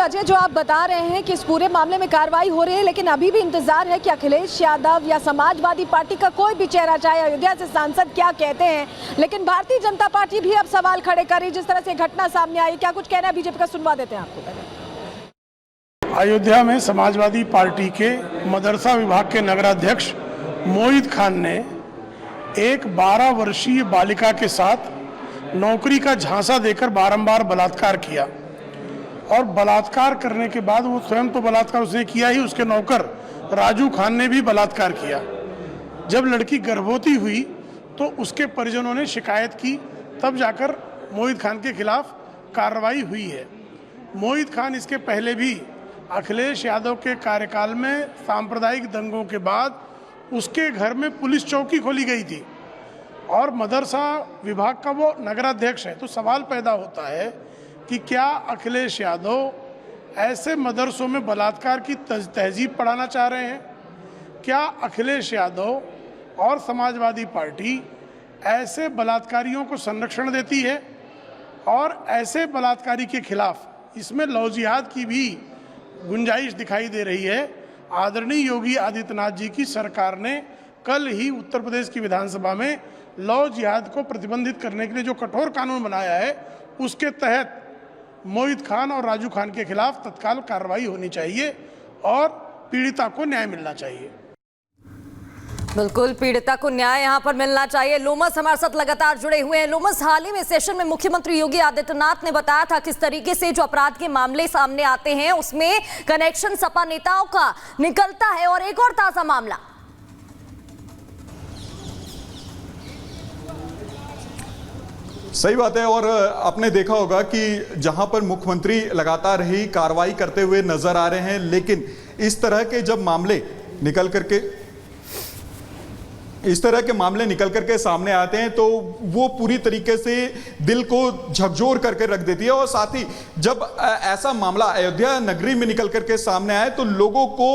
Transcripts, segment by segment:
अजय, जो आप बता रहे हैं कि इस पूरे मामले में कार्रवाई हो रही है, लेकिन अभी भी इंतजार है कि अखिलेश यादव या समाजवादी पार्टी का कोई भी चेहरा, चाहे अयोध्या से सांसद, क्या कहते हैं। लेकिन भारतीय जनता पार्टी भी अब सवाल खड़े कर रही, जिस तरह से घटना सामने आई। क्या कुछ कहना है बीजेपी का, सुनवा देते हैं आपको पहले। अयोध्या में समाजवादी पार्टी के मदरसा विभाग के नगराध्यक्ष मोहित खान ने एक 12 वर्षीय बालिका के साथ नौकरी का झांसा देकर बारंबार बलात्कार किया और बलात्कार करने के बाद वो स्वयं तो बलात्कार उसने किया ही, उसके नौकर राजू खान ने भी बलात्कार किया। जब लड़की गर्भवती हुई तो उसके परिजनों ने शिकायत की, तब जाकर मोहित खान के खिलाफ कार्रवाई हुई है। मोहित खान इसके पहले भी अखिलेश यादव के कार्यकाल में सांप्रदायिक दंगों के बाद उसके घर में पुलिस चौकी खोली गई थी और मदरसा विभाग का वो नगराध्यक्ष है। तो सवाल पैदा होता है कि क्या अखिलेश यादव ऐसे मदरसों में बलात्कार की तहजीब पढ़ाना चाह रहे हैं? क्या अखिलेश यादव और समाजवादी पार्टी ऐसे बलात्कारियों को संरक्षण देती है? और ऐसे बलात्कारी के खिलाफ इसमें लव जिहाद की भी गुंजाइश दिखाई दे रही है। आदरणीय योगी आदित्यनाथ जी की सरकार ने कल ही उत्तर प्रदेश की विधानसभा में लव जिहाद को प्रतिबंधित करने के लिए जो कठोर कानून बनाया है, उसके तहत मोहित खान और राजू खान के खिलाफ तत्काल कार्रवाई होनी चाहिए और पीड़िता को न्याय मिलना चाहिए। बिल्कुल, पीड़िता को न्याय यहां पर मिलना चाहिए। लोमस हमारे साथ लगातार जुड़े हुए हैं। लोमस, हाल ही में सेशन में मुख्यमंत्री योगी आदित्यनाथ ने बताया था किस तरीके से जो अपराध के मामले सामने आते हैं उसमें कनेक्शन सपा नेताओं का निकलता है। और एक और ताजा मामला, सही बात है। और आपने देखा होगा कि जहां पर मुख्यमंत्री लगातार ही कार्रवाई करते हुए नजर आ रहे हैं, लेकिन इस तरह के जब मामले निकल करके सामने आते हैं तो वो पूरी तरीके से दिल को झकझोर करके रख देती है। और साथ ही जब ऐसा मामला अयोध्या नगरी में निकल करके सामने आए तो लोगों को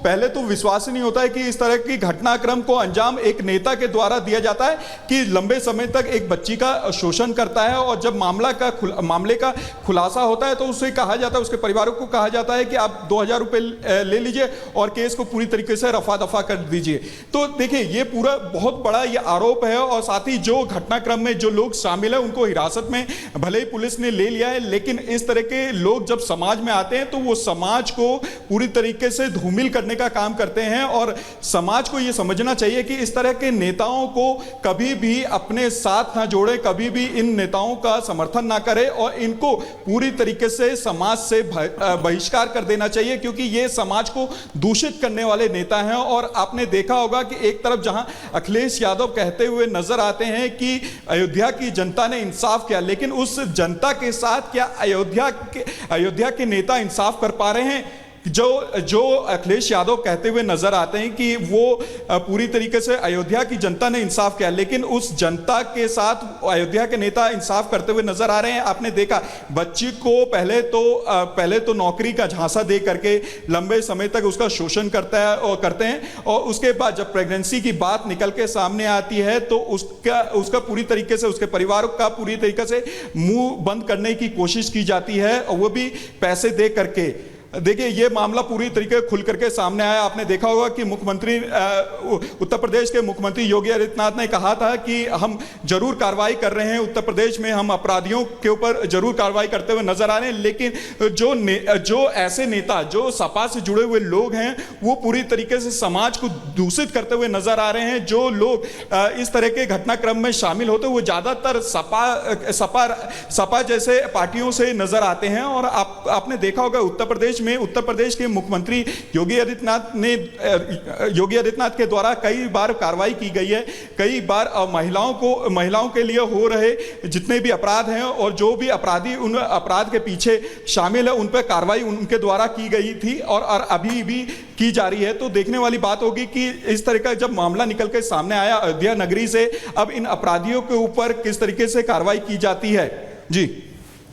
पहले तो विश्वास ही नहीं होता है कि इस तरह की घटनाक्रम को अंजाम एक नेता के द्वारा दिया जाता है कि लंबे समय तक एक बच्ची का शोषण करता है। और जब मामले का खुलासा होता है तो उसे कहा जाता है, उसके परिवारों को कहा जाता है कि आप 2000 रुपये ले लीजिए और केस को पूरी तरीके से रफा दफा कर दीजिए। तो देखिए, ये पूरा बहुत बड़ा ये आरोप है। और साथ ही जो घटनाक्रम में जो लोग शामिल हैं उनको हिरासत में भले ही पुलिस ने ले लिया है, लेकिन इस तरह के लोग जब समाज में आते हैं तो वो समाज को पूरी तरीके से धूमिल करने का काम करते हैं। और समाज को ये समझना चाहिए कि इस तरह के नेताओं को कभी भी अपने साथ ना जोड़े, कभी भी इन नेताओं का समर्थन ना करे और इनको पूरी तरीके से समाज से बहिष्कार कर देना चाहिए, क्योंकि ये समाज को दूषित करने वाले नेता हैं। और आपने देखा होगा कि एक तरफ जहां अखिलेश यादव कहते हुए नजर आते हैं कि अयोध्या की जनता ने इंसाफ किया, लेकिन उस जनता के साथ क्या अयोध्या के नेता इंसाफ कर पा रहे हैं? जो अखिलेश यादव कहते हुए नजर आते हैं कि वो पूरी तरीके से अयोध्या की जनता ने इंसाफ किया, लेकिन उस जनता के साथ अयोध्या के नेता इंसाफ करते हुए नजर आ रहे हैं। आपने देखा, बच्ची को पहले तो नौकरी का झांसा दे करके लंबे समय तक उसका शोषण करते हैं और उसके बाद जब प्रेगनेंसी की बात निकल के सामने आती है तो उसका पूरी तरीके से, उसके परिवार का पूरी तरीके से मुंह बंद करने की कोशिश की जाती है, और वो भी पैसे दे करके। देखिए, ये मामला पूरी तरीके खुल करके सामने आया। आपने देखा होगा कि उत्तर प्रदेश के मुख्यमंत्री योगी आदित्यनाथ ने कहा था कि हम जरूर कार्रवाई कर रहे हैं, उत्तर प्रदेश में हम अपराधियों के ऊपर जरूर कार्रवाई करते हुए नजर आ रहे हैं। लेकिन जो ऐसे नेता, जो सपा से जुड़े हुए लोग हैं, वो पूरी तरीके से समाज को दूषित करते हुए नजर आ रहे हैं। जो लोग इस तरह के घटनाक्रम में शामिल होते हैं वो ज्यादातर सपा जैसे पार्टियों से नजर आते हैं। और आपने देखा होगा उत्तर प्रदेश के मुख्यमंत्री योगी आदित्यनाथ के द्वारा कई बार कार्रवाई की गई है। कई बार महिलाओं के लिए हो रहे जितने भी अपराध हैं और जो भी अपराधी उन अपराध के पीछे शामिल है उन पर कार्रवाई उनके द्वारा की गई थी और अभी भी की जा रही है। तो देखने वाली बात होगी कि इस तरह का जब मामला निकल के सामने आया अयोध्या नगरी से, अब इन अपराधियों के ऊपर किस तरीके से कार्रवाई की जाती है। जी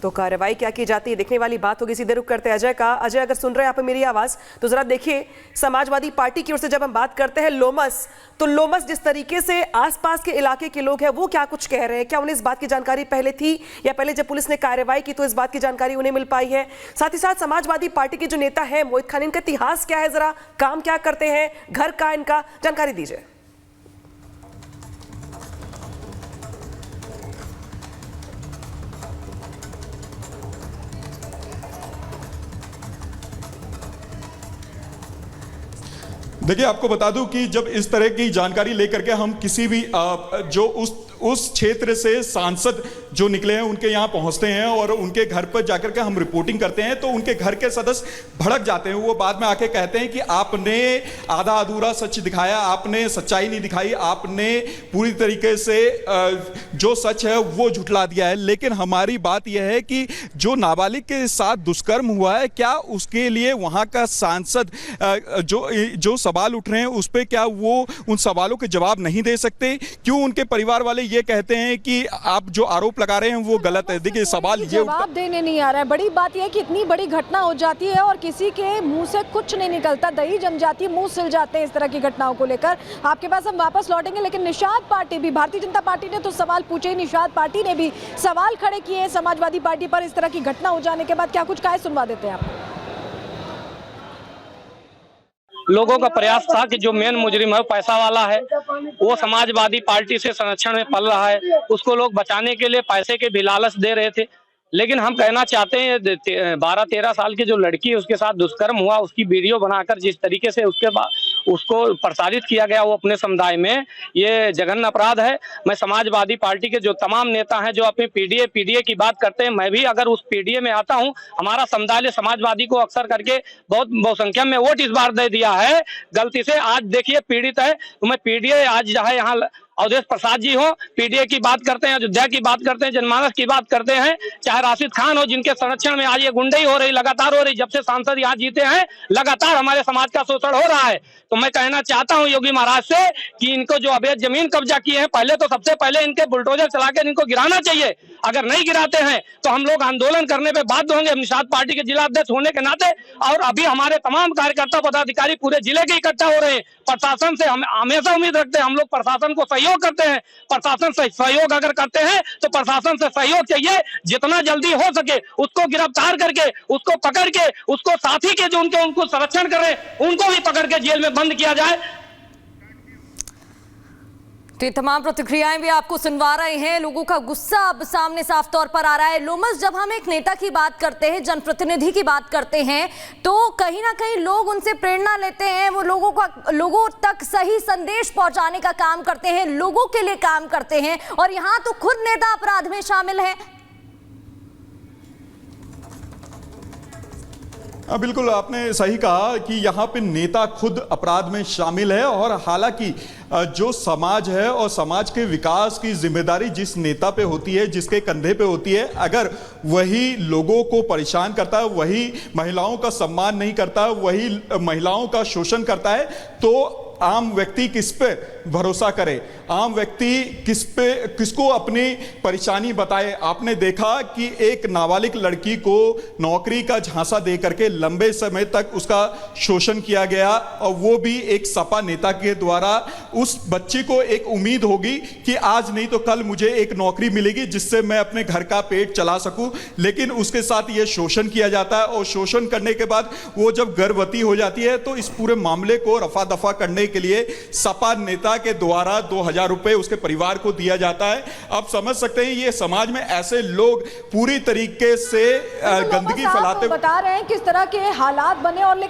तो कार्रवाई क्या की जाती है देखने वाली बात होगी। सीधे रुक करते हैं अजय का। अजय, अगर सुन रहे हैं आप मेरी आवाज तो जरा देखिए, समाजवादी पार्टी की ओर से जब हम बात करते हैं लोमस, तो लोमस जिस तरीके से आसपास के इलाके के लोग हैं वो क्या कुछ कह रहे हैं, क्या उन्हें इस बात की जानकारी पहले थी या पहले जब पुलिस ने कार्रवाई की तो इस बात की जानकारी उन्हें मिल पाई है? साथ ही साथ समाजवादी पार्टी के जो नेता है मोहित खान, इनका इतिहास क्या है, जरा काम क्या करते हैं, घर का इनका जानकारी दीजिए। देखिए, आपको बता दूं कि जब इस तरह की जानकारी लेकर के हम किसी भी जो उस क्षेत्र से सांसद जो निकले हैं उनके यहाँ पहुंचते हैं और उनके घर पर जाकर के हम रिपोर्टिंग करते हैं, तो उनके घर के सदस्य भड़क जाते हैं। वो बाद में आके कहते हैं कि आपने आधा अधूरा सच दिखाया, आपने सच्चाई नहीं दिखाई, आपने पूरी तरीके से जो सच है वो झुठला दिया है। लेकिन हमारी बात यह है कि जो नाबालिग के साथ दुष्कर्म हुआ है, क्या उसके लिए वहां का सांसद जो सवाल उठ रहे हैं उस पर क्या वो उन सवालों के जवाब नहीं दे सकते? क्यों उनके परिवार वाले ये कहते हैं कि आप जो आरोप लगा रहे हैं वो गलत है? देखिए, सवाल ये जवाब देने नहीं आ रहा है। बड़ी बात यह है कि इतनी बड़ी घटना हो जाती है और किसी के मुंह से कुछ नहीं निकलता, दही जम जाती है, मुंह सिल जाते हैं इस तरह की घटनाओं को लेकर। आपके पास हम वापस लौटेंगे, लेकिन निषाद पार्टी भी, भारतीय जनता पार्टी ने तो सवाल पूछे, निषाद पार्टी ने भी सवाल खड़े किए समाजवादी पार्टी पर। इस तरह की घटना हो जाने के बाद क्या कुछ कहे, सुनवा देते हैं आप। लोगों का प्रयास था कि जो मेन मुजरिम है पैसा वाला है, वो समाजवादी पार्टी से संरक्षण में पल रहा है, उसको लोग बचाने के लिए पैसे के भी लालच दे रहे थे। लेकिन हम कहना चाहते हैं 12-13 साल की जो लड़की है उसके साथ दुष्कर्म हुआ, उसकी वीडियो बनाकर जिस तरीके से उसको प्रसारित किया गया वो अपने समुदाय में, ये जघन्य अपराध है। मैं समाजवादी पार्टी के जो तमाम नेता हैं जो अपनी पीडीए की बात करते हैं, मैं भी अगर उस पीडीए में आता हूं, हमारा समुदाय ने समाजवादी को अक्सर करके बहुत बहुसंख्या में वोट इस बार दे दिया है गलती से। आज देखिए पीड़ित है, तो मैं पीडीए आज जो है यहाँ अवधेश प्रसाद जी हो, पीडीए की बात करते हैं, अयोध्या की बात करते हैं, जनमानस की बात करते हैं, चाहे राशिद खान हो जिनके संरक्षण में आज ये गुंडई हो रही, लगातार हो रही। जब से सांसद यहाँ जीते हैं लगातार हमारे समाज का शोषण हो रहा है। तो मैं कहना चाहता हूँ योगी महाराज से कि इनको जो अवैध जमीन कब्जा किए हैं, पहले तो सबसे पहले इनके बुलडोजर चलाकर इनको गिराना चाहिए। अगर नहीं गिराते हैं तो हम लोग आंदोलन करने पे बाध्य होंगे, निषाद पार्टी के जिला अध्यक्ष होने के नाते। और अभी हमारे तमाम कार्यकर्ता पदाधिकारी पूरे जिले के इकट्ठा हो रहे हैं। प्रशासन से हम हमेशा उम्मीद रखते हैं, हम लोग प्रशासन को सहयोग करते हैं। प्रशासन से सहयोग अगर करते हैं तो प्रशासन से सहयोग चाहिए, जितना जल्दी हो सके उसको गिरफ्तार करके, उसको पकड़ के, उसको साथी के जो उनको संरक्षण कर रहे हैं उनको भी पकड़ के जेल में बंद किया जाए। तो ये तमाम प्रतिक्रियाएं भी आपको सुनवा रहे हैं। लोगों का गुस्सा अब सामने साफ तौर पर आ रहा है। लोमस, जब हम एक नेता की बात करते हैं, जनप्रतिनिधि की बात करते हैं, तो कहीं ना कहीं लोग उनसे प्रेरणा लेते हैं, वो लोगों तक सही संदेश पहुंचाने का काम करते हैं, लोगों के लिए काम करते हैं। और यहाँ तो खुद नेता अपराध में शामिल है। बिल्कुल आपने सही कहा कि यहाँ पे नेता खुद अपराध में शामिल है। और हालांकि जो समाज है और समाज के विकास की जिम्मेदारी जिस नेता पे होती है, जिसके कंधे पे होती है, अगर वही लोगों को परेशान करता है, वही महिलाओं का सम्मान नहीं करता, वही महिलाओं का शोषण करता है, तो आम व्यक्ति किस पे भरोसा करे, आम व्यक्ति किसको अपनी परेशानी बताए। आपने देखा कि एक नाबालिग लड़की को नौकरी का झांसा दे करके लंबे समय तक उसका शोषण किया गया, और वो भी एक सपा नेता के द्वारा। उस बच्ची को एक उम्मीद होगी कि आज नहीं तो कल मुझे एक नौकरी मिलेगी जिससे मैं अपने घर का पेट चला सकूं, लेकिन उसके साथ ये शोषण किया जाता है। और शोषण करने के बाद वो जब गर्भवती हो जाती है तो इस पूरे मामले को रफा दफा करने के लिए सपा नेता के द्वारा 2000 रुपए उसके परिवार को दिया जाता है। आप समझ सकते हैं ये समाज में ऐसे लोग पूरी तरीके से गंदगी फैलाते। बता रहे हैं किस तरह के हालात बने, और